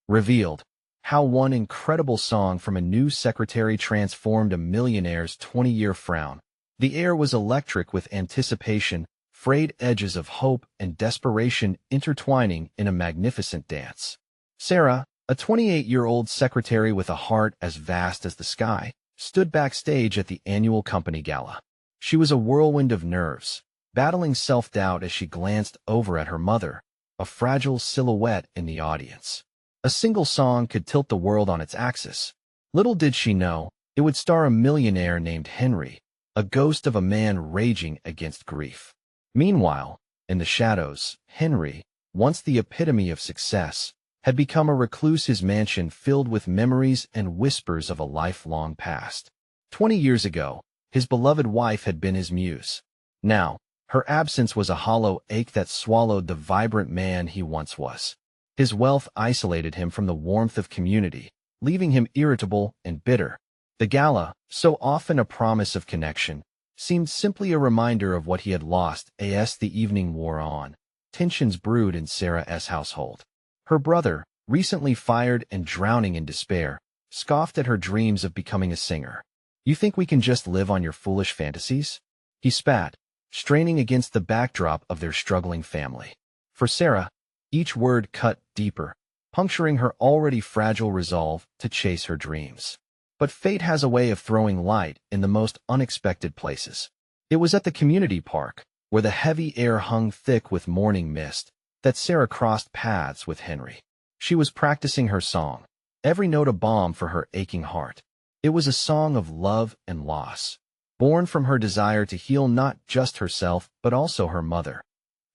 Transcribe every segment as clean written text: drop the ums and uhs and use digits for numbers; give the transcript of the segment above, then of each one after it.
revealed how one incredible song from a new secretary transformed a millionaire's 20-year frown. The air was electric with anticipation, frayed edges of hope and desperation intertwining in a magnificent dance. Sarah, a 28-year-old secretary with a heart as vast as the sky, stood backstage at the annual company gala. She was a whirlwind of nerves, battling self-doubt as she glanced over at her mother, a fragile silhouette in the audience. A single song could tilt the world on its axis. Little did she know, it would star a millionaire named Henry, a ghost of a man raging against grief. Meanwhile, in the shadows, Henry, once the epitome of success, had become a recluse, his mansion filled with memories and whispers of a lifelong past. 20 years ago, his beloved wife had been his muse. Now, her absence was a hollow ache that swallowed the vibrant man he once was. His wealth isolated him from the warmth of community, leaving him irritable and bitter. The gala, so often a promise of connection, seemed simply a reminder of what he had lost. As the evening wore on, tensions brewed in Sarah's household. Her brother, recently fired and drowning in despair, scoffed at her dreams of becoming a singer. "You think we can just live on your foolish fantasies?" he spat, straining against the backdrop of their struggling family. For Sarah, each word cut deeper, puncturing her already fragile resolve to chase her dreams. But fate has a way of throwing light in the most unexpected places. It was at the community park, where the heavy air hung thick with morning mist, that Sarah crossed paths with Henry. She was practicing her song, every note a balm for her aching heart. It was a song of love and loss, born from her desire to heal not just herself but also her mother.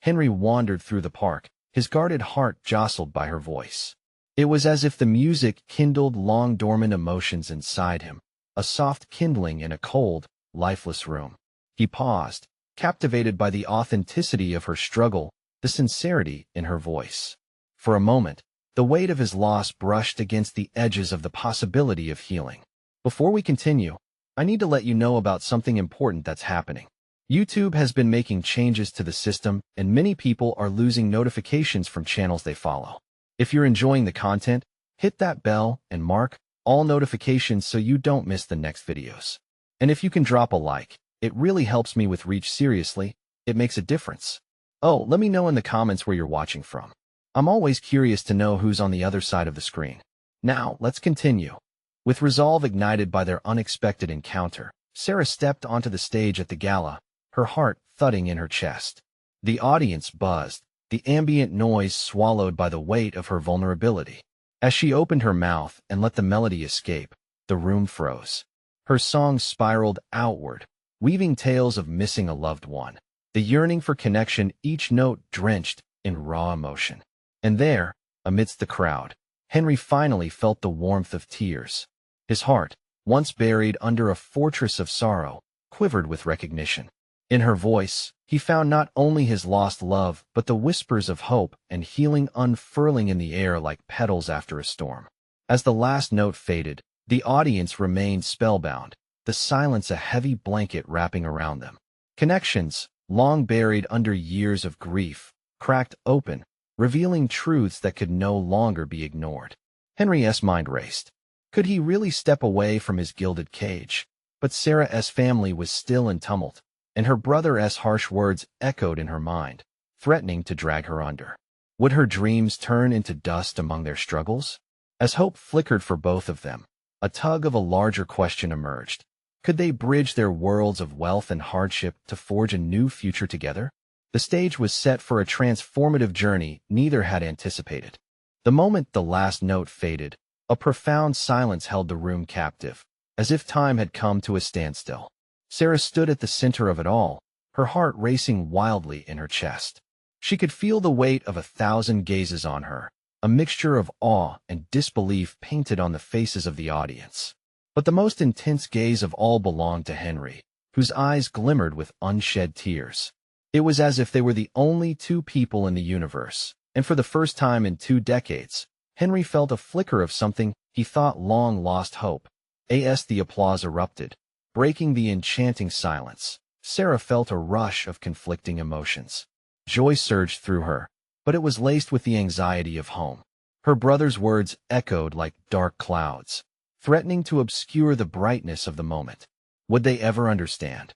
Henry wandered through the park, his guarded heart jostled by her voice. It was as if the music kindled long-dormant emotions inside him, a soft kindling in a cold, lifeless room. He paused, captivated by the authenticity of her struggle, the sincerity in her voice. For a moment, the weight of his loss brushed against the edges of the possibility of healing. Before we continue, I need to let you know about something important that's happening. YouTube has been making changes to the system, and many people are losing notifications from channels they follow. If you're enjoying the content, hit that bell and mark all notifications so you don't miss the next videos. And if you can drop a like, it really helps me with reach. Seriously, it makes a difference. Oh, let me know in the comments where you're watching from. I'm always curious to know who's on the other side of the screen. Now, let's continue. With resolve ignited by their unexpected encounter, Sarah stepped onto the stage at the gala, her heart thudding in her chest. The audience buzzed, the ambient noise swallowed by the weight of her vulnerability. As she opened her mouth and let the melody escape, the room froze. Her song spiraled outward, weaving tales of missing a loved one, the yearning for connection, each note drenched in raw emotion. And there, amidst the crowd, Henry finally felt the warmth of tears. His heart, once buried under a fortress of sorrow, quivered with recognition. In her voice, he found not only his lost love but the whispers of hope and healing unfurling in the air like petals after a storm. As the last note faded, the audience remained spellbound, the silence a heavy blanket wrapping around them. Connections, long buried under years of grief, cracked open, revealing truths that could no longer be ignored. Henry's mind raced. Could he really step away from his gilded cage? But Sarah's family was still in tumult, and her brother's harsh words echoed in her mind, threatening to drag her under. Would her dreams turn into dust among their struggles? As hope flickered for both of them, a tug of a larger question emerged. Could they bridge their worlds of wealth and hardship to forge a new future together? The stage was set for a transformative journey neither had anticipated. The moment the last note faded, a profound silence held the room captive, as if time had come to a standstill. Sarah stood at the center of it all, her heart racing wildly in her chest. She could feel the weight of 1,000 gazes on her, a mixture of awe and disbelief painted on the faces of the audience. But the most intense gaze of all belonged to Henry, whose eyes glimmered with unshed tears. It was as if they were the only two people in the universe, and for the first time in 2 decades, Henry felt a flicker of something he thought long lost hope. As the applause erupted, breaking the enchanting silence, Sarah felt a rush of conflicting emotions. Joy surged through her, but it was laced with the anxiety of home. Her brother's words echoed like dark clouds, threatening to obscure the brightness of the moment. Would they ever understand?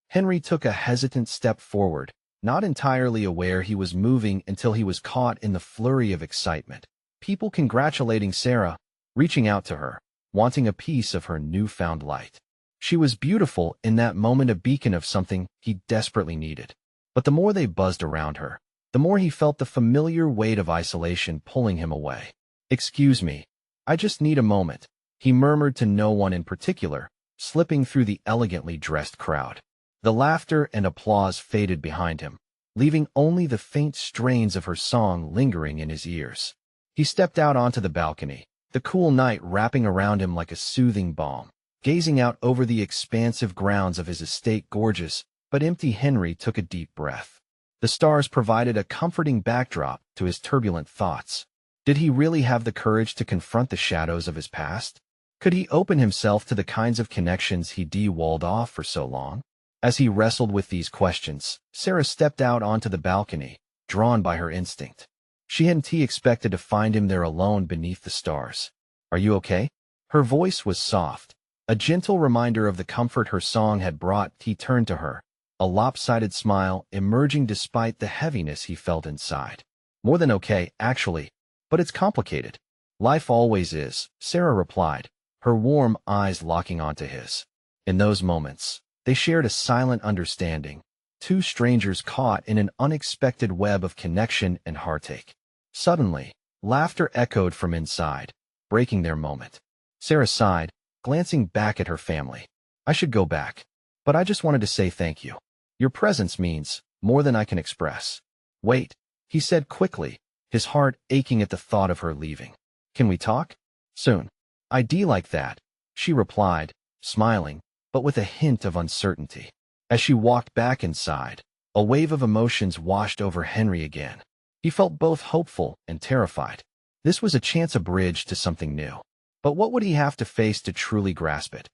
Henry took a hesitant step forward, not entirely aware he was moving until he was caught in the flurry of excitement. People congratulating Sarah, reaching out to her, wanting a piece of her newfound light. She was beautiful in that moment, a beacon of something he desperately needed. But the more they buzzed around her, the more he felt the familiar weight of isolation pulling him away. "Excuse me, I just need a moment," he murmured to no one in particular, slipping through the elegantly dressed crowd. The laughter and applause faded behind him, leaving only the faint strains of her song lingering in his ears. He stepped out onto the balcony, the cool night wrapping around him like a soothing balm. Gazing out over the expansive grounds of his estate, gorgeous but empty, Henry took a deep breath. The stars provided a comforting backdrop to his turbulent thoughts. Did he really have the courage to confront the shadows of his past? Could he open himself to the kinds of connections he'd walled off for so long? As he wrestled with these questions, Sarah stepped out onto the balcony, drawn by her instinct. She hadn't expected to find him there alone beneath the stars. "Are you okay?" Her voice was soft, a gentle reminder of the comfort her song had brought. He turned to her, a lopsided smile emerging despite the heaviness he felt inside. "More than okay, actually, but it's complicated. Life always is," Sarah replied, her warm eyes locking onto his. In those moments, they shared a silent understanding, two strangers caught in an unexpected web of connection and heartache. Suddenly, laughter echoed from inside, breaking their moment. Sarah sighed, glancing back at her family. "I should go back, but I just wanted to say thank you. Your presence means more than I can express." "Wait," he said quickly, his heart aching at the thought of her leaving. "Can we talk?" "Soon. I'd like that," she replied, smiling, but with a hint of uncertainty. As she walked back inside, a wave of emotions washed over Henry again. He felt both hopeful and terrified. This was a chance, a bridge to something new. But what would he have to face to truly grasp it?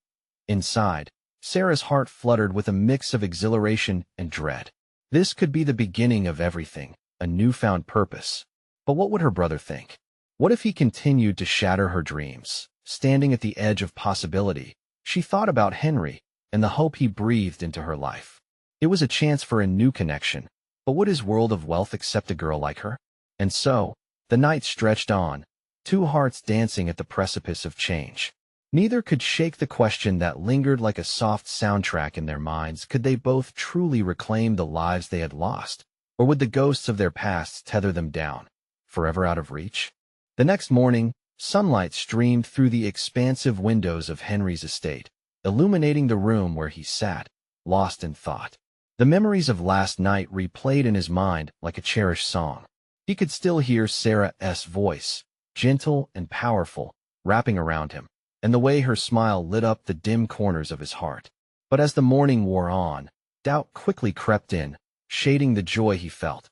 Inside, Sarah's heart fluttered with a mix of exhilaration and dread. This could be the beginning of everything, a newfound purpose. But what would her brother think? What if he continued to shatter her dreams? Standing at the edge of possibility, she thought about Henry and the hope he breathed into her life. It was a chance for a new connection, but would his world of wealth accept a girl like her? And so, the night stretched on, two hearts dancing at the precipice of change. Neither could shake the question that lingered like a soft soundtrack in their minds. Could they both truly reclaim the lives they had lost? Or would the ghosts of their pasts tether them down, forever out of reach? The next morning, sunlight streamed through the expansive windows of Henry's estate, illuminating the room where he sat, lost in thought. The memories of last night replayed in his mind like a cherished song. He could still hear Sarah's voice, gentle and powerful, wrapping around him, and the way her smile lit up the dim corners of his heart. But as the morning wore on, doubt quickly crept in, shading the joy he felt.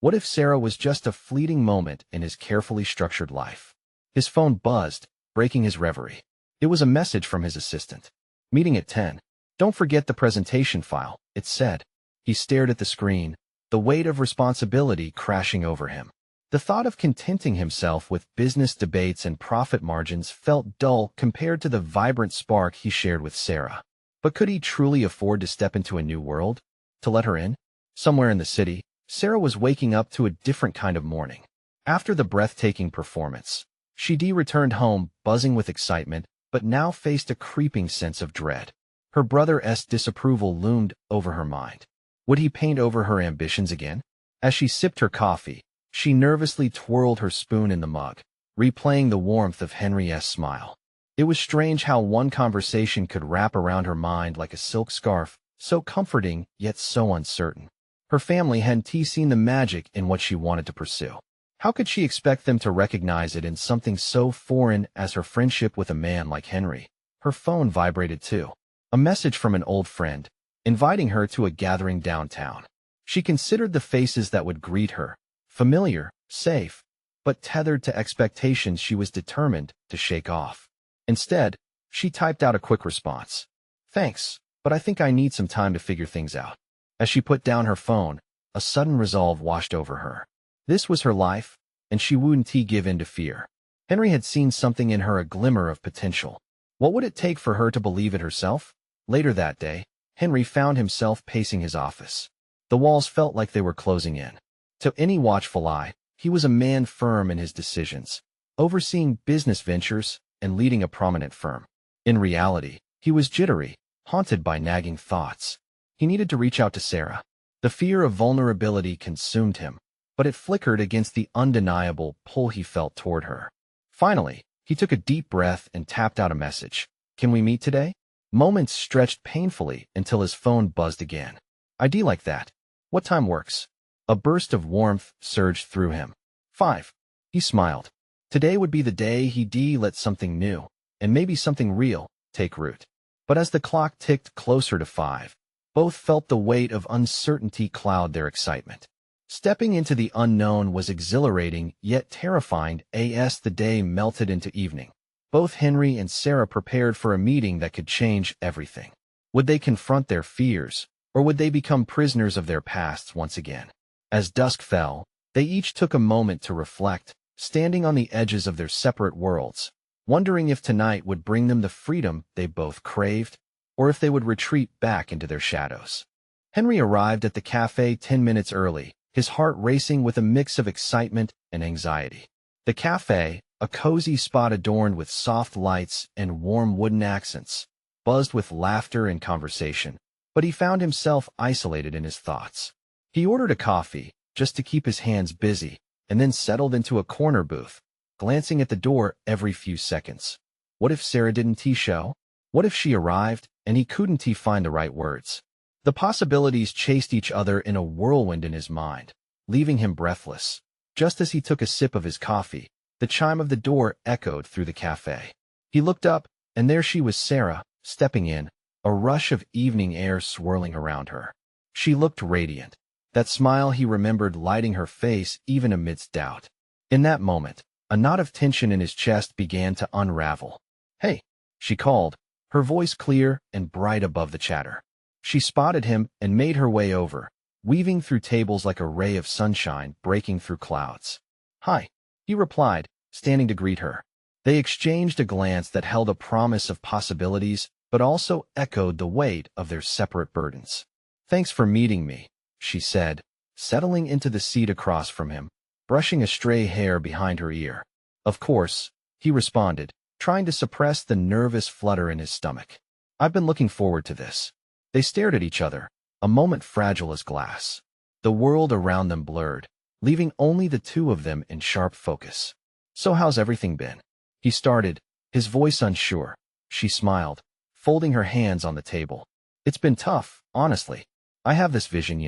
What if Sarah was just a fleeting moment in his carefully structured life? His phone buzzed, breaking his reverie. It was a message from his assistant. "Meeting at 10. Don't forget the presentation file," it said. He stared at the screen, the weight of responsibility crashing over him. The thought of contenting himself with business debates and profit margins felt dull compared to the vibrant spark he shared with Sarah. But could he truly afford to step into a new world? To let her in? Somewhere in the city, Sarah was waking up to a different kind of morning. After the breathtaking performance, she returned home, buzzing with excitement, but now faced a creeping sense of dread. Her brother's disapproval loomed over her mind. Would he paint over her ambitions again? As she sipped her coffee, she nervously twirled her spoon in the mug, replaying the warmth of Henry's smile. It was strange how one conversation could wrap around her mind like a silk scarf, so comforting yet so uncertain. Her family hadn't seen the magic in what she wanted to pursue. How could she expect them to recognize it in something so foreign as her friendship with a man like Henry? Her phone vibrated too. A message from an old friend, inviting her to a gathering downtown. She considered the faces that would greet her, familiar, safe, but tethered to expectations she was determined to shake off. Instead, she typed out a quick response. "Thanks, but I think I need some time to figure things out." As she put down her phone, a sudden resolve washed over her. This was her life, and she wouldn't give in to fear. Henry had seen something in her, a glimmer of potential. What would it take for her to believe it herself? Later that day, Henry found himself pacing his office. The walls felt like they were closing in. To any watchful eye, he was a man firm in his decisions, overseeing business ventures and leading a prominent firm. In reality, he was jittery, haunted by nagging thoughts. He needed to reach out to Sarah. The fear of vulnerability consumed him, but it flickered against the undeniable pull he felt toward her. Finally, he took a deep breath and tapped out a message. "Can we meet today?" Moments stretched painfully until his phone buzzed again. "ID like that. What time works?" A burst of warmth surged through him. 5. He smiled. Today would be the day he'd let something new, and maybe something real, take root. But as the clock ticked closer to 5, both felt the weight of uncertainty cloud their excitement. Stepping into the unknown was exhilarating yet terrifying as the day melted into evening. Both Henry and Sarah prepared for a meeting that could change everything. Would they confront their fears, or would they become prisoners of their pasts once again? As dusk fell, they each took a moment to reflect, standing on the edges of their separate worlds, wondering if tonight would bring them the freedom they both craved, or if they would retreat back into their shadows. Henry arrived at the cafe 10 minutes early, his heart racing with a mix of excitement and anxiety. The cafe, a cozy spot adorned with soft lights and warm wooden accents, buzzed with laughter and conversation, but he found himself isolated in his thoughts. He ordered a coffee, just to keep his hands busy, and then settled into a corner booth, glancing at the door every few seconds. What if Sarah didn't show? What if she arrived, and he couldn't find the right words? The possibilities chased each other in a whirlwind in his mind, leaving him breathless. Just as he took a sip of his coffee, the chime of the door echoed through the cafe. He looked up, and there she was, Sarah, stepping in, a rush of evening air swirling around her. She looked radiant. That smile he remembered lighting her face even amidst doubt. In that moment, a knot of tension in his chest began to unravel. "Hey," she called, her voice clear and bright above the chatter. She spotted him and made her way over, weaving through tables like a ray of sunshine breaking through clouds. "Hi," he replied, standing to greet her. They exchanged a glance that held a promise of possibilities, but also echoed the weight of their separate burdens. "Thanks for meeting me," she said, settling into the seat across from him, brushing a stray hair behind her ear. "Of course," he responded, trying to suppress the nervous flutter in his stomach. "I've been looking forward to this." They stared at each other, a moment fragile as glass. The world around them blurred, leaving only the two of them in sharp focus. "So how's everything been?" he started, his voice unsure. She smiled, folding her hands on the table. "It's been tough, honestly. I have this vision,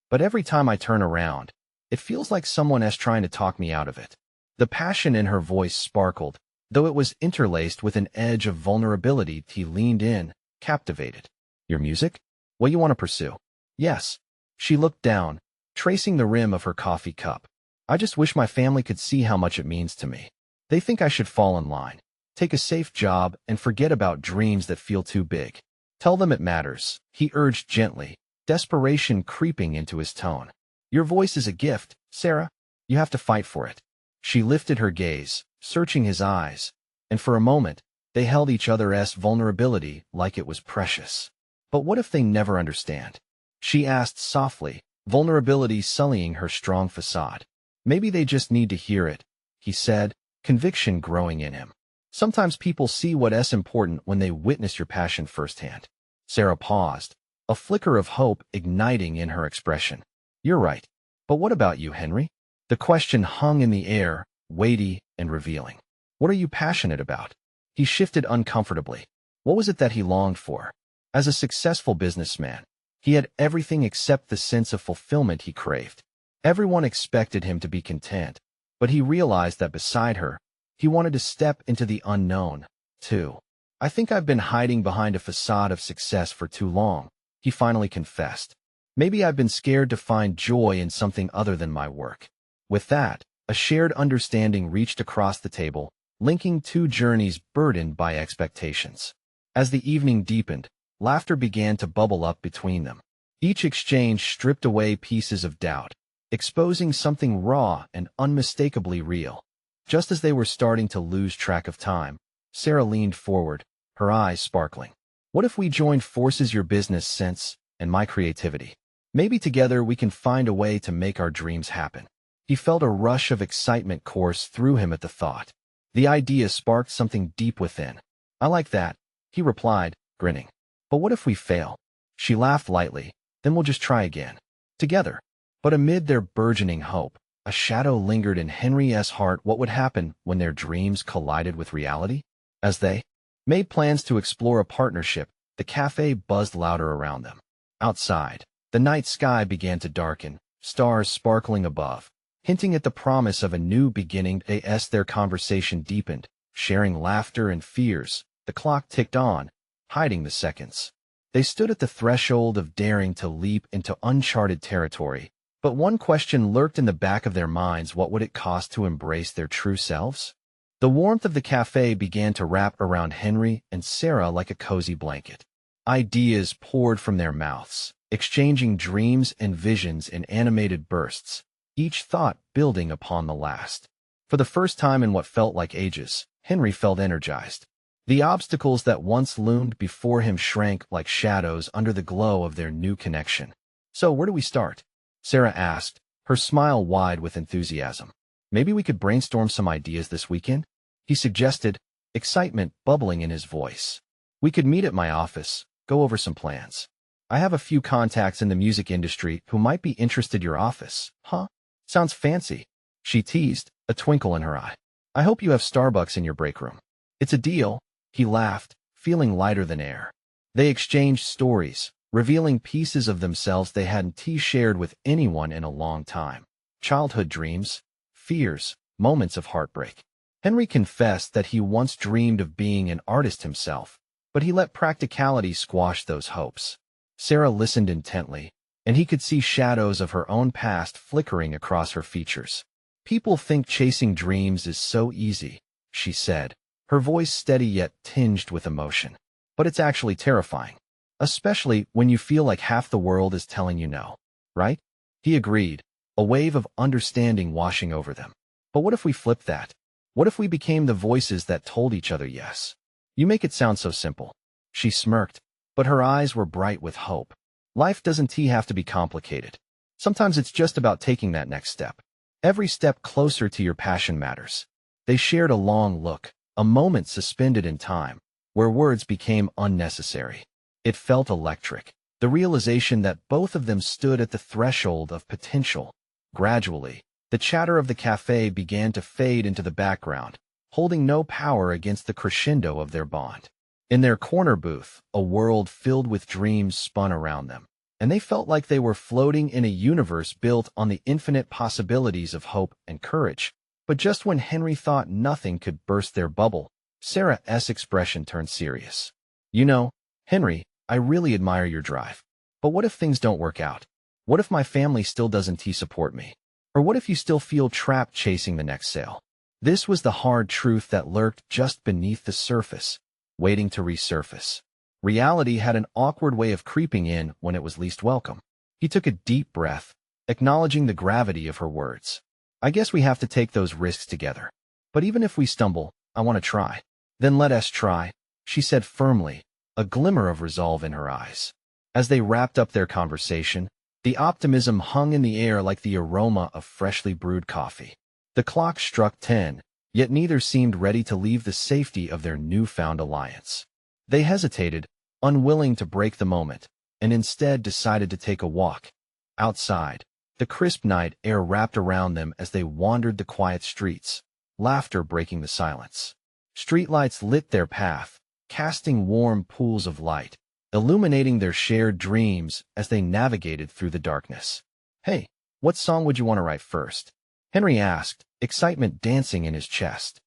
but every time I turn around, it feels like someone is trying to talk me out of it." The passion in her voice sparkled, though it was interlaced with an edge of vulnerability. He leaned in, captivated. "Your music? What you want to pursue?" "Yes." She looked down, tracing the rim of her coffee cup. "I just wish my family could see how much it means to me. They think I should fall in line, take a safe job, and forget about dreams that feel too big. Tell them it matters," he urged gently, desperation creeping into his tone. "Your voice is a gift, Sarah. You have to fight for it." She lifted her gaze, searching his eyes, and for a moment, they held each other's vulnerability like it was precious. "But what if they never understand?" she asked softly, vulnerability sullying her strong facade. "Maybe they just need to hear it," he said, conviction growing in him. "Sometimes people see what's important when they witness your passion firsthand." Sarah paused, a flicker of hope igniting in her expression. "You're right. But what about you, Henry?" The question hung in the air, weighty and revealing. "What are you passionate about?" He shifted uncomfortably. What was it that he longed for? As a successful businessman, he had everything except the sense of fulfillment he craved. Everyone expected him to be content, but he realized that beside her, he wanted to step into the unknown, too. "I think I've been hiding behind a facade of success for too long," he finally confessed. "Maybe I've been scared to find joy in something other than my work." With that, a shared understanding reached across the table, linking two journeys burdened by expectations. As the evening deepened, laughter began to bubble up between them. Each exchange stripped away pieces of doubt, exposing something raw and unmistakably real. Just as they were starting to lose track of time, Sarah leaned forward, her eyes sparkling. What if we joined forces, your business sense and my creativity? Maybe together we can find a way to make our dreams happen. He felt a rush of excitement course through him at the thought. The idea sparked something deep within. I like that, he replied, grinning. But what if we fail? She laughed lightly. Then we'll just try again. Together. But amid their burgeoning hope, a shadow lingered in Henry's heart. What would happen when their dreams collided with reality? As they made plans to explore a partnership, the cafe buzzed louder around them. Outside, the night sky began to darken, stars sparkling above, hinting at the promise of a new beginning. As their conversation deepened, sharing laughter and fears, the clock ticked on, hiding the seconds. They stood at the threshold of daring to leap into uncharted territory, but one question lurked in the back of their minds: what would it cost to embrace their true selves? The warmth of the cafe began to wrap around Henry and Sarah like a cozy blanket. Ideas poured from their mouths, exchanging dreams and visions in animated bursts, each thought building upon the last. For the first time in what felt like ages, Henry felt energized. The obstacles that once loomed before him shrank like shadows under the glow of their new connection. So where do we start? Sarah asked, her smile wide with enthusiasm. Maybe we could brainstorm some ideas this weekend? He suggested, excitement bubbling in his voice. We could meet at my office, go over some plans. I have a few contacts in the music industry who might be interested. Your office, huh? Sounds fancy, she teased, a twinkle in her eye. I hope you have Starbucks in your break room. It's a deal, he laughed, feeling lighter than air. They exchanged stories, revealing pieces of themselves they hadn't shared with anyone in a long time. Childhood dreams, fears, moments of heartbreak. Henry confessed that he once dreamed of being an artist himself, but he let practicality squash those hopes. Sarah listened intently, and he could see shadows of her own past flickering across her features. People think chasing dreams is so easy, she said, her voice steady yet tinged with emotion. But it's actually terrifying, especially when you feel like half the world is telling you no, right? He agreed, a wave of understanding washing over them. But what if we flipped that? What if we became the voices that told each other yes? You make it sound so simple. She smirked, but her eyes were bright with hope. Life doesn't have to be complicated. Sometimes it's just about taking that next step. Every step closer to your passion matters. They shared a long look, a moment suspended in time, where words became unnecessary. It felt electric, the realization that both of them stood at the threshold of potential. Gradually, the chatter of the cafe began to fade into the background, holding no power against the crescendo of their bond. In their corner booth, a world filled with dreams spun around them, and they felt like they were floating in a universe built on the infinite possibilities of hope and courage. But just when Henry thought nothing could burst their bubble, Sarah's expression turned serious. You know, Henry, I really admire your drive. But what if things don't work out? What if my family still doesn't support me? Or what if you still feel trapped chasing the next sale? This was the hard truth that lurked just beneath the surface, waiting to resurface. Reality had an awkward way of creeping in when it was least welcome. He took a deep breath, acknowledging the gravity of her words. I guess we have to take those risks together. But even if we stumble, I want to try. Then let us try, she said firmly, a glimmer of resolve in her eyes. As they wrapped up their conversation, the optimism hung in the air like the aroma of freshly brewed coffee. The clock struck 10, yet neither seemed ready to leave the safety of their newfound alliance. They hesitated, unwilling to break the moment, and instead decided to take a walk. Outside, the crisp night air wrapped around them as they wandered the quiet streets, laughter breaking the silence. Streetlights lit their path, casting warm pools of light, illuminating their shared dreams as they navigated through the darkness. Hey, what song would you want to write first? Henry asked, excitement dancing in his chest.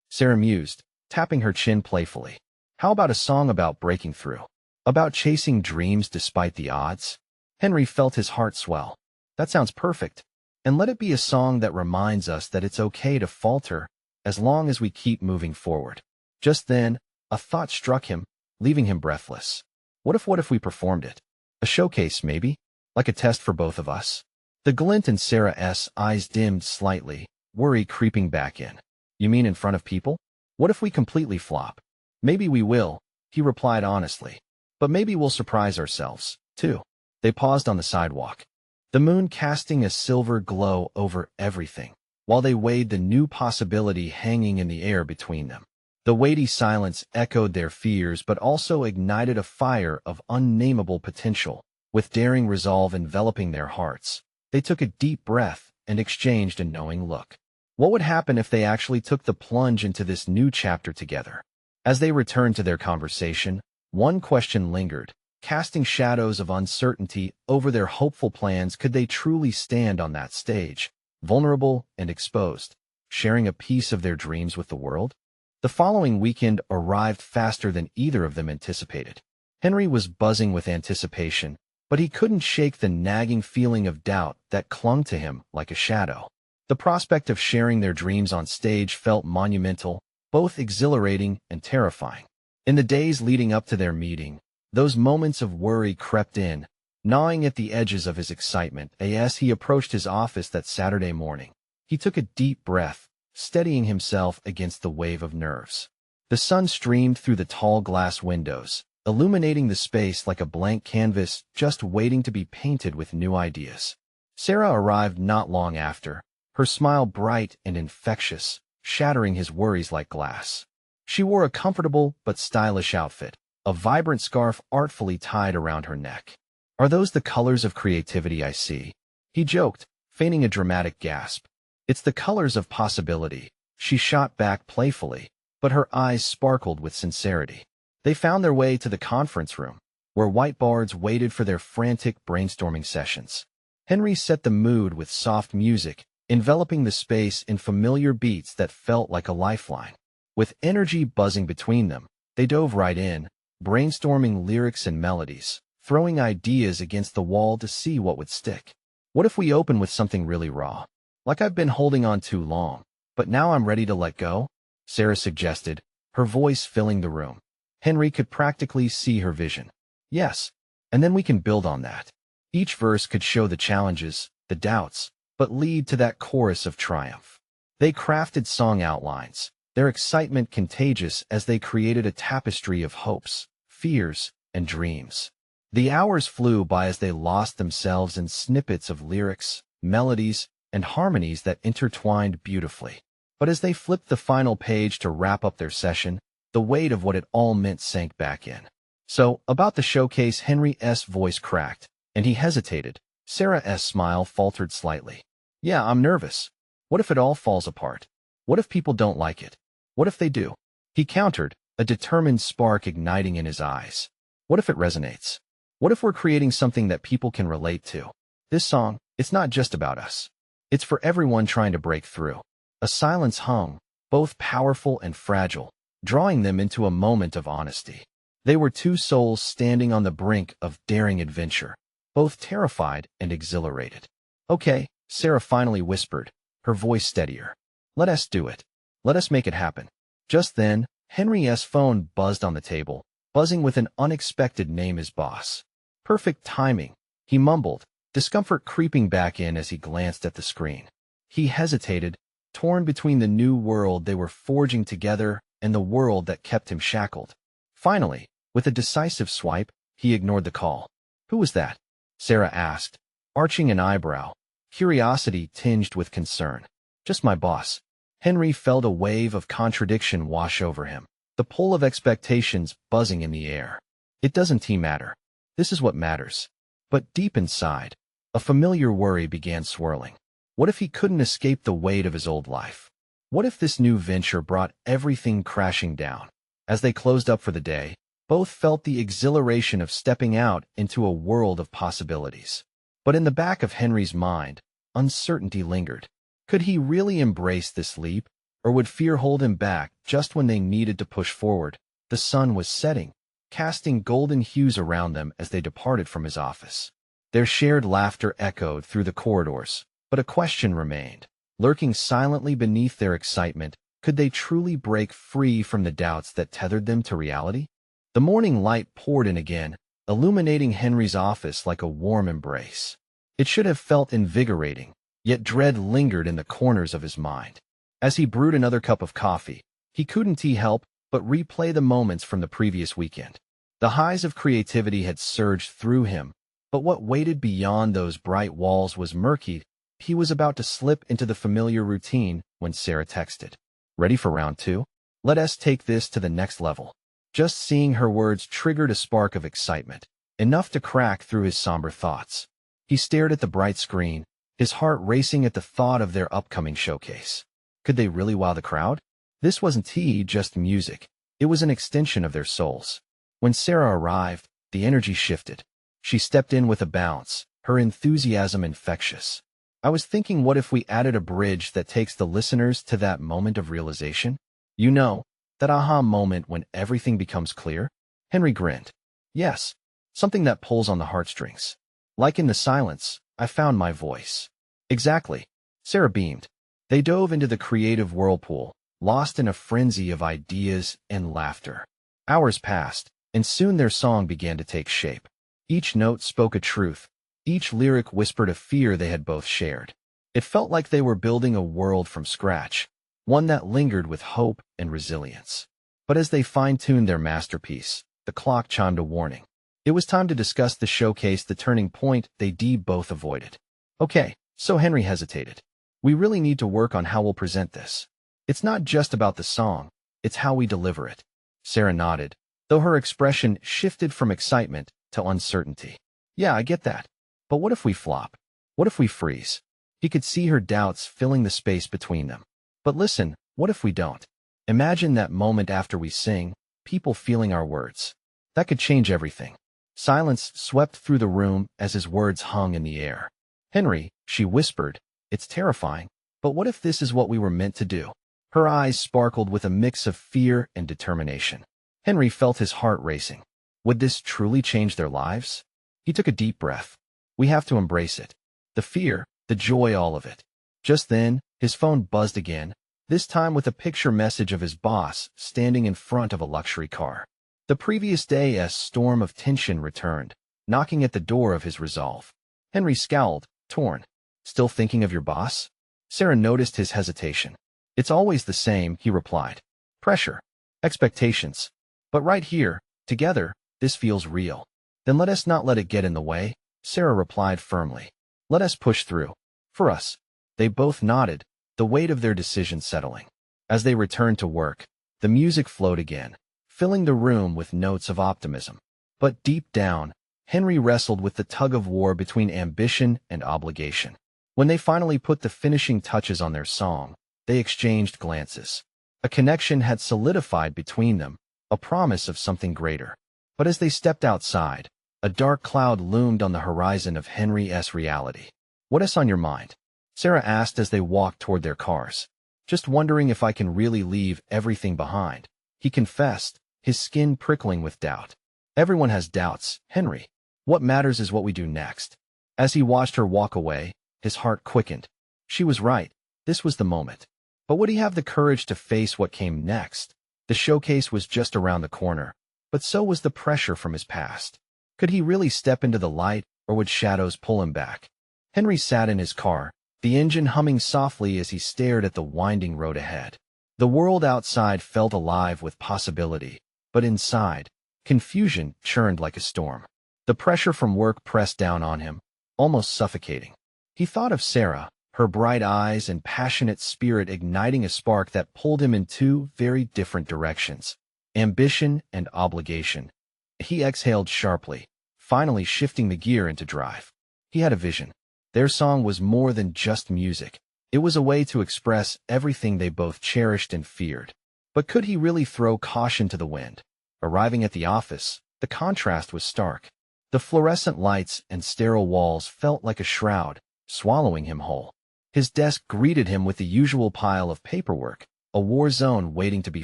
Sarah mused, tapping her chin playfully. How about a song about breaking through? About chasing dreams despite the odds? Henry felt his heart swell. That sounds perfect. And let it be a song that reminds us that it's okay to falter, as long as we keep moving forward. Just then, a thought struck him, leaving him breathless. What if we performed it? A showcase, maybe? Like a test for both of us? The glint in Sarah's eyes dimmed slightly, worry creeping back in. You mean in front of people? What if we completely flop? Maybe we will, he replied honestly. But maybe we'll surprise ourselves, too. They paused on the sidewalk, the moon casting a silver glow over everything, while they weighed the new possibility hanging in the air between them. The weighty silence echoed their fears but also ignited a fire of unnameable potential, with daring resolve enveloping their hearts. They took a deep breath and exchanged a knowing look. What would happen if they actually took the plunge into this new chapter together? As they returned to their conversation, one question lingered, casting shadows of uncertainty over their hopeful plans. Could they truly stand on that stage, vulnerable and exposed, sharing a piece of their dreams with the world? The following weekend arrived faster than either of them anticipated. Henry was buzzing with anticipation, but he couldn't shake the nagging feeling of doubt that clung to him like a shadow. The prospect of sharing their dreams on stage felt monumental, both exhilarating and terrifying. In the days leading up to their meeting, those moments of worry crept in, gnawing at the edges of his excitement. As he approached his office that Saturday morning, he took a deep breath, steadying himself against the wave of nerves. The sun streamed through the tall glass windows, illuminating the space like a blank canvas just waiting to be painted with new ideas. Sarah arrived not long after, her smile bright and infectious, shattering his worries like glass. She wore a comfortable but stylish outfit, a vibrant scarf artfully tied around her neck. "Are those the colors of creativity I see?" he joked, feigning a dramatic gasp. "It's the colors of possibility," she shot back playfully, but her eyes sparkled with sincerity. They found their way to the conference room, where whiteboards waited for their frantic brainstorming sessions. Henry set the mood with soft music, enveloping the space in familiar beats that felt like a lifeline. With energy buzzing between them, they dove right in, brainstorming lyrics and melodies, throwing ideas against the wall to see what would stick. "What if we open with something really raw? Like I've been holding on too long, but now I'm ready to let go?" Sarah suggested, her voice filling the room. Henry could practically see her vision. "Yes, and then we can build on that." Each verse could show the challenges, the doubts, but lead to that chorus of triumph. They crafted song outlines, their excitement contagious as they created a tapestry of hopes, fears, and dreams. The hours flew by as they lost themselves in snippets of lyrics, melodies, and harmonies that intertwined beautifully. But as they flipped the final page to wrap up their session, the weight of what it all meant sank back in. "So, about the showcase," Henry's voice cracked, and he hesitated. Sarah's smile faltered slightly. "Yeah, I'm nervous. What if it all falls apart? What if people don't like it? What if they do?" He countered, a determined spark igniting in his eyes. "What if it resonates? What if we're creating something that people can relate to? This song, it's not just about us. It's for everyone trying to break through." A silence hung, both powerful and fragile, drawing them into a moment of honesty. They were two souls standing on the brink of daring adventure, both terrified and exhilarated. "Okay," Sarah finally whispered, her voice steadier. "Let us do it. Let us make it happen." Just then, Henry's phone buzzed on the table, buzzing with an unexpected name as boss. "Perfect timing," he mumbled, discomfort creeping back in as he glanced at the screen. He hesitated, torn between the new world they were forging together and the world that kept him shackled. Finally, with a decisive swipe, he ignored the call. "Who was that?" Sarah asked, arching an eyebrow, curiosity tinged with concern. "Just my boss." Henry felt a wave of contradiction wash over him, the pull of expectations buzzing in the air. "It doesn't matter. This is what matters." But deep inside, a familiar worry began swirling. What if he couldn't escape the weight of his old life? What if this new venture brought everything crashing down? As they closed up for the day, both felt the exhilaration of stepping out into a world of possibilities. But in the back of Henry's mind, uncertainty lingered. Could he really embrace this leap, or would fear hold him back just when they needed to push forward? The sun was setting, casting golden hues around them as they departed from his office. Their shared laughter echoed through the corridors, but a question remained. Lurking silently beneath their excitement, could they truly break free from the doubts that tethered them to reality? The morning light poured in again, illuminating Henry's office like a warm embrace. It should have felt invigorating, yet dread lingered in the corners of his mind. As he brewed another cup of coffee, he couldn't help but replay the moments from the previous weekend. The highs of creativity had surged through him, but what waited beyond those bright walls was murky. He was about to slip into the familiar routine when Sarah texted, "Ready for round two? Let us take this to the next level." Just seeing her words triggered a spark of excitement, enough to crack through his somber thoughts. He stared at the bright screen, his heart racing at the thought of their upcoming showcase. Could they really wow the crowd? This wasn't just music. It was an extension of their souls. When Sarah arrived, the energy shifted. She stepped in with a bounce, her enthusiasm infectious. "I was thinking, what if we added a bridge that takes the listeners to that moment of realization? You know, that aha moment when everything becomes clear?" Henry grinned. "Yes, something that pulls on the heartstrings. Like in the silence, I found my voice." "Exactly." Sarah beamed. They dove into the creative whirlpool, lost in a frenzy of ideas and laughter. Hours passed, and soon their song began to take shape. Each note spoke a truth. Each lyric whispered a fear they had both shared. It felt like they were building a world from scratch, one that lingered with hope and resilience. But as they fine-tuned their masterpiece, the clock chimed a warning. It was time to discuss the showcase, the turning point they both avoided. "Okay," so Henry hesitated. "We really need to work on how we'll present this. It's not just about the song, it's how we deliver it." Sarah nodded, though her expression shifted from excitement to uncertainty. "Yeah, I get that. But what if we flop? What if we freeze?" He could see her doubts filling the space between them. "But listen, what if we don't? Imagine that moment after we sing, people feeling our words. That could change everything." Silence swept through the room as his words hung in the air. "Henry," she whispered, "it's terrifying, but what if this is what we were meant to do?" Her eyes sparkled with a mix of fear and determination. Henry felt his heart racing. Would this truly change their lives? He took a deep breath. "We have to embrace it. The fear, the joy, all of it." Just then, his phone buzzed again, this time with a picture message of his boss standing in front of a luxury car. The previous day's storm of tension returned, knocking at the door of his resolve. Henry scowled, torn. "Still thinking of your boss?" Sarah noticed his hesitation. "It's always the same," he replied. "Pressure. Expectations. But right here, together, this feels real." "Then let us not let it get in the way," Sarah replied firmly. "Let us push through. For us." They both nodded, the weight of their decision settling. As they returned to work, the music flowed again, filling the room with notes of optimism. But deep down, Henry wrestled with the tug-of-war between ambition and obligation. When they finally put the finishing touches on their song, they exchanged glances. A connection had solidified between them, a promise of something greater. But as they stepped outside, a dark cloud loomed on the horizon of Henry's reality. "What's on your mind?" Sarah asked as they walked toward their cars. "Just wondering if I can really leave everything behind," he confessed, his skin prickling with doubt. "Everyone has doubts, Henry. What matters is what we do next." As he watched her walk away, his heart quickened. She was right. This was the moment. But would he have the courage to face what came next? The showcase was just around the corner, but so was the pressure from his past. Could he really step into the light, or would shadows pull him back? Henry sat in his car, the engine humming softly as he stared at the winding road ahead. The world outside felt alive with possibility, but inside, confusion churned like a storm. The pressure from work pressed down on him, almost suffocating. He thought of Sarah, her bright eyes and passionate spirit igniting a spark that pulled him in two very different directions: ambition and obligation. He exhaled sharply, finally shifting the gear into drive. He had a vision. Their song was more than just music. It was a way to express everything they both cherished and feared. But could he really throw caution to the wind? Arriving at the office, the contrast was stark. The fluorescent lights and sterile walls felt like a shroud, swallowing him whole. His desk greeted him with the usual pile of paperwork, a war zone waiting to be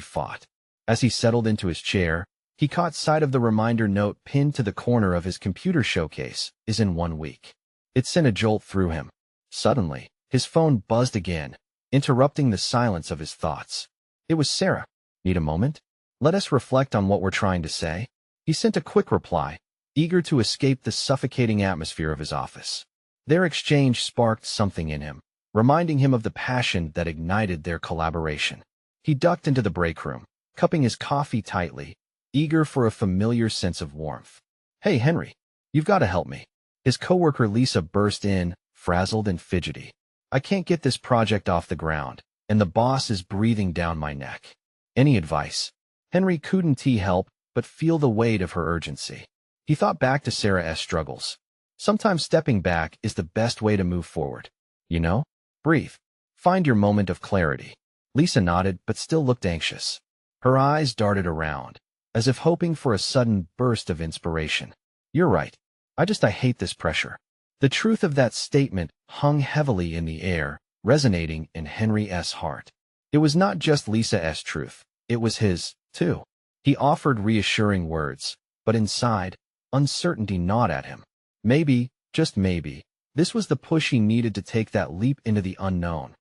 fought. As he settled into his chair, he caught sight of the reminder note pinned to the corner of his computer showcase, "Is in 1 week." It sent a jolt through him. Suddenly, his phone buzzed again, interrupting the silence of his thoughts. It was Sarah. "Need a moment? Let us reflect on what we're trying to say." He sent a quick reply, eager to escape the suffocating atmosphere of his office. Their exchange sparked something in him, reminding him of the passion that ignited their collaboration. He ducked into the break room, cupping his coffee tightly, eager for a familiar sense of warmth. "Hey, Henry, you've got to help me." His coworker Lisa burst in, frazzled and fidgety. "I can't get this project off the ground, and the boss is breathing down my neck. Any advice?" Henry couldn't help but feel the weight of her urgency. He thought back to Sarah's struggles. Sometimes stepping back is the best way to move forward. You know? Breathe. Find your moment of clarity. Lisa nodded but still looked anxious. Her eyes darted around, as if hoping for a sudden burst of inspiration. "You're right. I hate this pressure." The truth of that statement hung heavily in the air, resonating in Henry's heart. It was not just Lisa's truth. It was his, too. He offered reassuring words, but inside, uncertainty gnawed at him. Maybe, just maybe, this was the push he needed to take that leap into the unknown.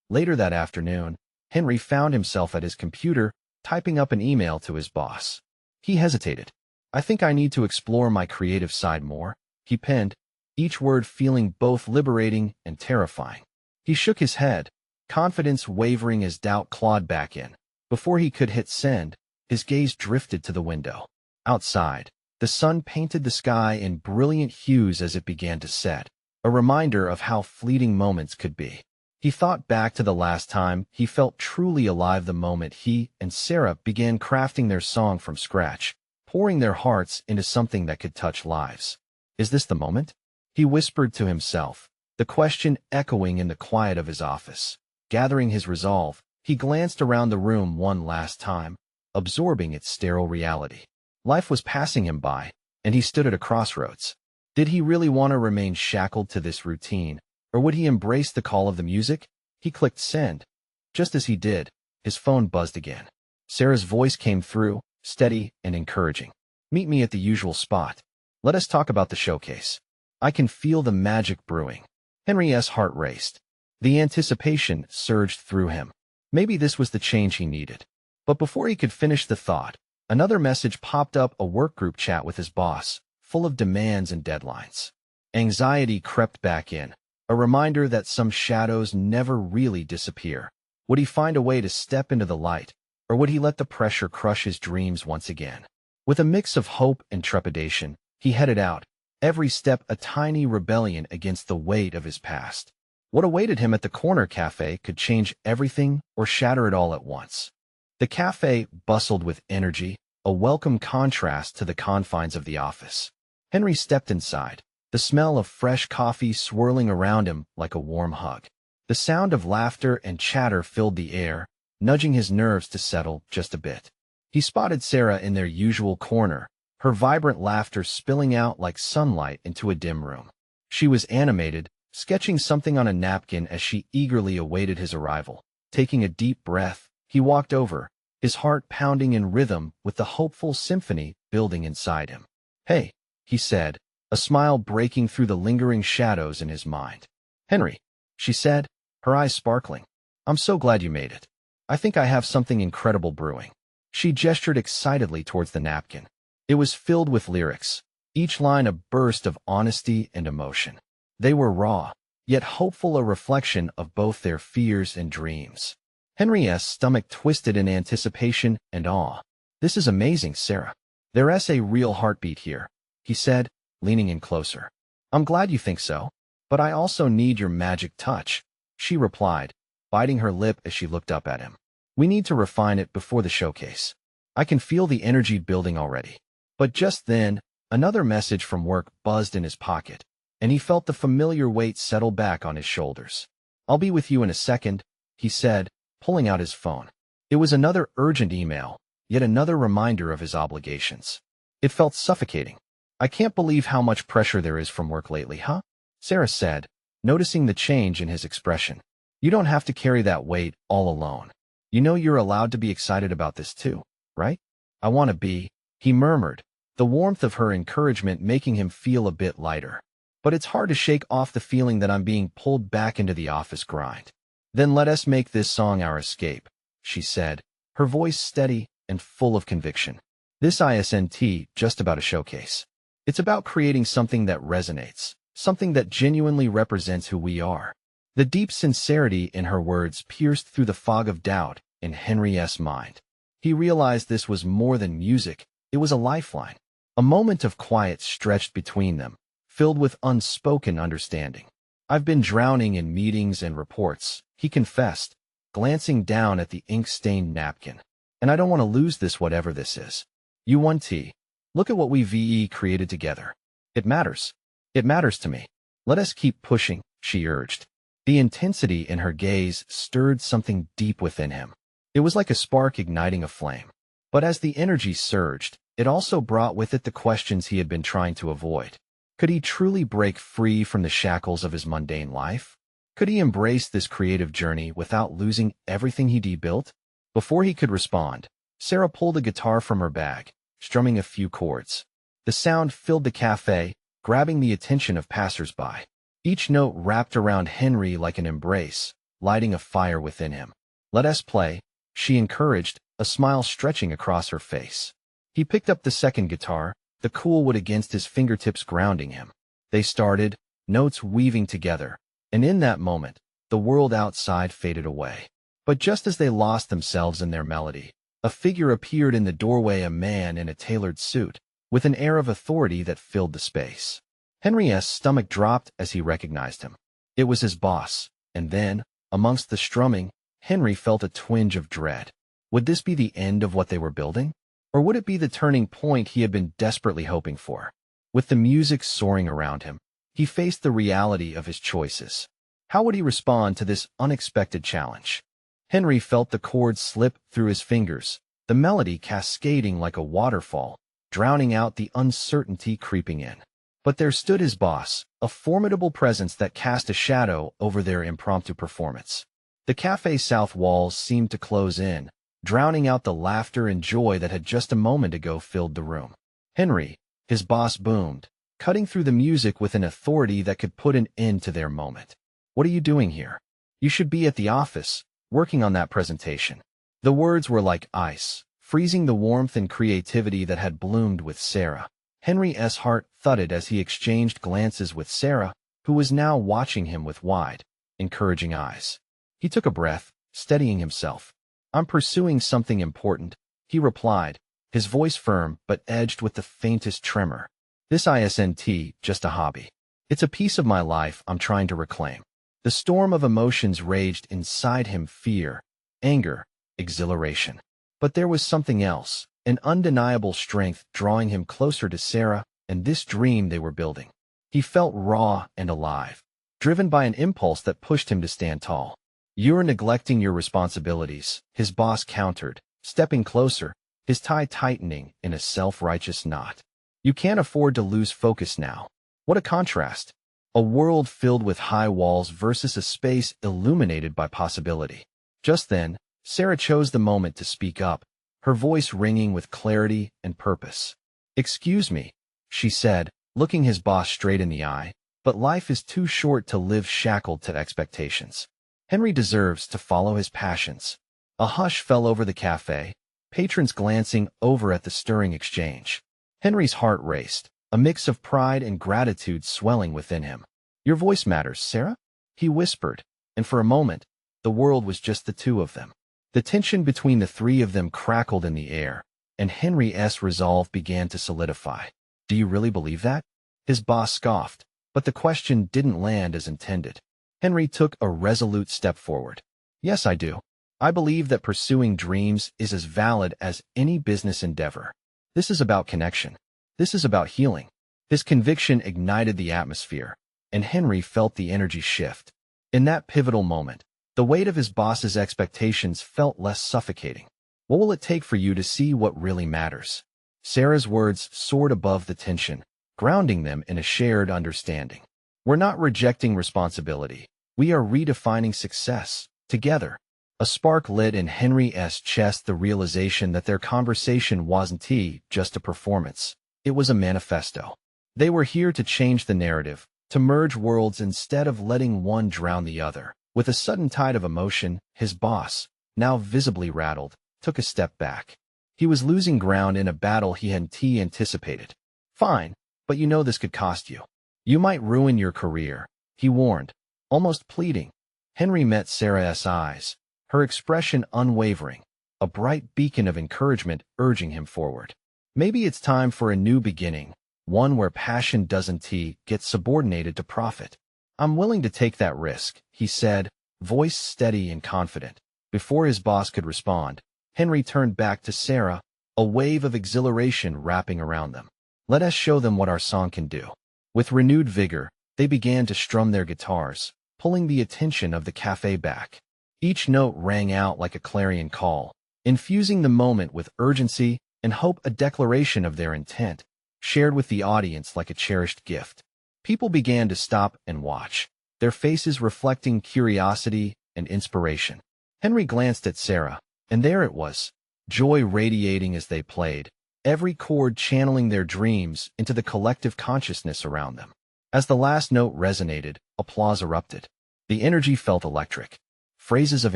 Later that afternoon, Henry found himself at his computer, typing up an email to his boss. He hesitated. "I think I need to explore my creative side more," he penned, each word feeling both liberating and terrifying. He shook his head, confidence wavering as doubt clawed back in. Before he could hit send, his gaze drifted to the window. Outside, the sun painted the sky in brilliant hues as it began to set, a reminder of how fleeting moments could be. He thought back to the last time he felt truly alive, the moment he and Sarah began crafting their song from scratch, pouring their hearts into something that could touch lives. "Is this the moment?" he whispered to himself, the question echoing in the quiet of his office. Gathering his resolve, he glanced around the room one last time, absorbing its sterile reality. Life was passing him by, and he stood at a crossroads. Did he really want to remain shackled to this routine, or would he embrace the call of the music? He clicked send. Just as he did, his phone buzzed again. Sarah's voice came through, steady and encouraging. "Meet me at the usual spot. Let us talk about the showcase." I can feel the magic brewing. Henry's heart raced. The anticipation surged through him. Maybe this was the change he needed. But before he could finish the thought, another message popped up, a workgroup chat with his boss, full of demands and deadlines. Anxiety crept back in, a reminder that some shadows never really disappear. Would he find a way to step into the light, or would he let the pressure crush his dreams once again? With a mix of hope and trepidation, he headed out, every step a tiny rebellion against the weight of his past. What awaited him at the corner cafe could change everything or shatter it all at once. The cafe bustled with energy, a welcome contrast to the confines of the office. Henry stepped inside, the smell of fresh coffee swirling around him like a warm hug. The sound of laughter and chatter filled the air, nudging his nerves to settle just a bit. He spotted Sarah in their usual corner, her vibrant laughter spilling out like sunlight into a dim room. She was animated, sketching something on a napkin as she eagerly awaited his arrival. Taking a deep breath, he walked over, his heart pounding in rhythm with the hopeful symphony building inside him. "Hey," he said, a smile breaking through the lingering shadows in his mind. "Henry," she said, her eyes sparkling. "I'm so glad you made it. I think I have something incredible brewing." She gestured excitedly towards the napkin. It was filled with lyrics, each line a burst of honesty and emotion. They were raw, yet hopeful, a reflection of both their fears and dreams. Henry's stomach twisted in anticipation and awe. "This is amazing, Sarah. There's a real heartbeat here," he said, leaning in closer. "I'm glad you think so, but I also need your magic touch," she replied, biting her lip as she looked up at him. "We need to refine it before the showcase. I can feel the energy building already." But just then, another message from work buzzed in his pocket, and he felt the familiar weight settle back on his shoulders. "I'll be with you in a second," he said, pulling out his phone. It was another urgent email, yet another reminder of his obligations. It felt suffocating. "I can't believe how much pressure there is from work lately, huh?" Sarah said, noticing the change in his expression. "You don't have to carry that weight all alone. You know you're allowed to be excited about this too, right?" "I want to be," he murmured, the warmth of her encouragement making him feel a bit lighter. "But it's hard to shake off the feeling that I'm being pulled back into the office grind." "Then let us make this song our escape," she said, her voice steady and full of conviction. "This isn't just about a showcase. It's about creating something that resonates, something that genuinely represents who we are. The deep sincerity in her words pierced through the fog of doubt in Henry's mind. He realized this was more than music, it was a lifeline. A moment of quiet stretched between them, filled with unspoken understanding. "I've been drowning in meetings and reports," he confessed, glancing down at the ink-stained napkin. "And I don't want to lose this whatever this is. You won T. Look at what we created together. It matters. It matters to me. Let us keep pushing," she urged. The intensity in her gaze stirred something deep within him. It was like a spark igniting a flame. But as the energy surged, it also brought with it the questions he had been trying to avoid. Could he truly break free from the shackles of his mundane life? Could he embrace this creative journey without losing everything he'd built? Before he could respond, Sarah pulled a guitar from her bag, strumming a few chords. The sound filled the cafe, grabbing the attention of passers-by. Each note wrapped around Henry like an embrace, lighting a fire within him. "Let us play," she encouraged, a smile stretching across her face. He picked up the second guitar, the cool wood against his fingertips grounding him. They started, notes weaving together, and in that moment, the world outside faded away. But just as they lost themselves in their melody, a figure appeared in the doorway, a man in a tailored suit, with an air of authority that filled the space. Henry's stomach dropped as he recognized him. It was his boss, and then, amongst the strumming, Henry felt a twinge of dread. Would this be the end of what they were building? Or would it be the turning point he had been desperately hoping for? With the music soaring around him, he faced the reality of his choices. How would he respond to this unexpected challenge? Henry felt the chords slip through his fingers, the melody cascading like a waterfall, drowning out the uncertainty creeping in. But there stood his boss, a formidable presence that cast a shadow over their impromptu performance. The cafe's south walls seemed to close in, drowning out the laughter and joy that had just a moment ago filled the room. "Henry," his boss boomed, cutting through the music with an authority that could put an end to their moment. "What are you doing here? You should be at the office, working on that presentation." The words were like ice, freezing the warmth and creativity that had bloomed with Sarah. Henry's heart thudded as he exchanged glances with Sarah, who was now watching him with wide, encouraging eyes. He took a breath, steadying himself. "I'm pursuing something important," he replied, his voice firm but edged with the faintest tremor. "This isn't just a hobby. It's a piece of my life I'm trying to reclaim." The storm of emotions raged inside him: fear, anger, exhilaration. But there was something else, an undeniable strength drawing him closer to Sarah and this dream they were building. He felt raw and alive, driven by an impulse that pushed him to stand tall. "You're neglecting your responsibilities," his boss countered, stepping closer, his tie tightening in a self-righteous knot. "You can't afford to lose focus now." What a contrast! A world filled with high walls versus a space illuminated by possibility. Just then, Sarah chose the moment to speak up, her voice ringing with clarity and purpose. "Excuse me," she said, looking his boss straight in the eye, "but life is too short to live shackled to expectations. Henry deserves to follow his passions." A hush fell over the cafe, patrons glancing over at the stirring exchange. Henry's heart raced, a mix of pride and gratitude swelling within him. "Your voice matters, Sarah," he whispered, and for a moment, the world was just the two of them. The tension between the three of them crackled in the air, and Henry's resolve began to solidify. "Do you really believe that?" His boss scoffed, but the question didn't land as intended. Henry took a resolute step forward. "Yes, I do. I believe that pursuing dreams is as valid as any business endeavor. This is about connection. This is about healing." His conviction ignited the atmosphere, and Henry felt the energy shift. In that pivotal moment, the weight of his boss's expectations felt less suffocating. "What will it take for you to see what really matters?" Sarah's words soared above the tension, grounding them in a shared understanding. "We're not rejecting responsibility. We are redefining success, together." A spark lit in Henry's chest, the realization that their conversation wasn't just a performance. It was a manifesto. They were here to change the narrative, to merge worlds instead of letting one drown the other. With a sudden tide of emotion, his boss, now visibly rattled, took a step back. He was losing ground in a battle he hadn't anticipated. "Fine, but you know this could cost you." You might ruin your career, he warned, almost pleading. Henry met Sarah's eyes, her expression unwavering, a bright beacon of encouragement urging him forward. Maybe it's time for a new beginning, one where passion doesn't get subordinated to profit. I'm willing to take that risk, he said, voice steady and confident. Before his boss could respond, Henry turned back to Sarah, a wave of exhilaration wrapping around them. Let us show them what our song can do. With renewed vigor, they began to strum their guitars, pulling the attention of the cafe back. Each note rang out like a clarion call, infusing the moment with urgency and hope, a declaration of their intent, shared with the audience like a cherished gift. People began to stop and watch, their faces reflecting curiosity and inspiration. Henry glanced at Sarah, and there it was, joy radiating as they played, every chord channeling their dreams into the collective consciousness around them. As the last note resonated, applause erupted. The energy felt electric. Phrases of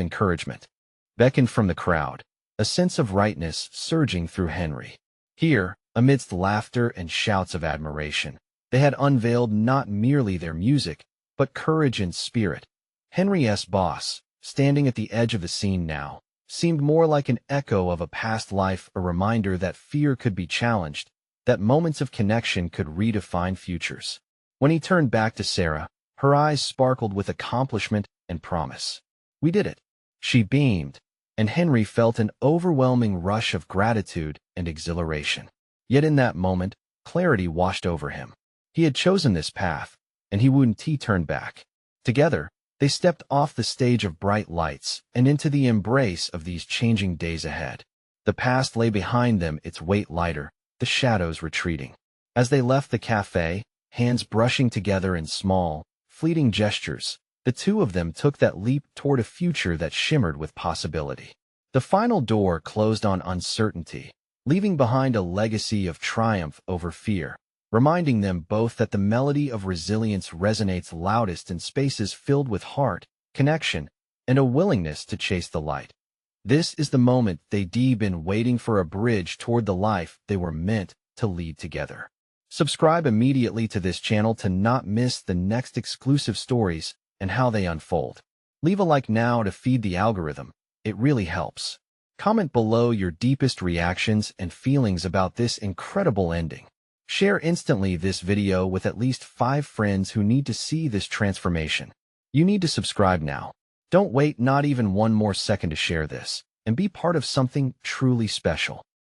encouragement beckoned from the crowd, a sense of rightness surging through Henry. Here, amidst laughter and shouts of admiration, they had unveiled not merely their music, but courage and spirit. Henry's boss, standing at the edge of the scene now, seemed more like an echo of a past life, a reminder that fear could be challenged, that moments of connection could redefine futures. When he turned back to Sarah, her eyes sparkled with accomplishment and promise. We did it. She beamed, and Henry felt an overwhelming rush of gratitude and exhilaration. Yet in that moment, clarity washed over him. He had chosen this path, and he wouldn't turn back. Together, they stepped off the stage of bright lights and into the embrace of these changing days ahead. The past lay behind them, its weight lighter, the shadows retreating. As they left the cafe, hands brushing together in small, fleeting gestures, the two of them took that leap toward a future that shimmered with possibility. The final door closed on uncertainty, leaving behind a legacy of triumph over fear, reminding them both that the melody of resilience resonates loudest in spaces filled with heart, connection, and a willingness to chase the light. This is the moment they'd been waiting for, a bridge toward the life they were meant to lead together. Subscribe immediately to this channel to not miss the next exclusive stories and how they unfold. Leave a like now to feed the algorithm. It really helps. Comment below your deepest reactions and feelings about this incredible ending. Share instantly this video with at least 5 friends who need to see this transformation. You need to subscribe now. Don't wait not even one more second to share this and be part of something truly special.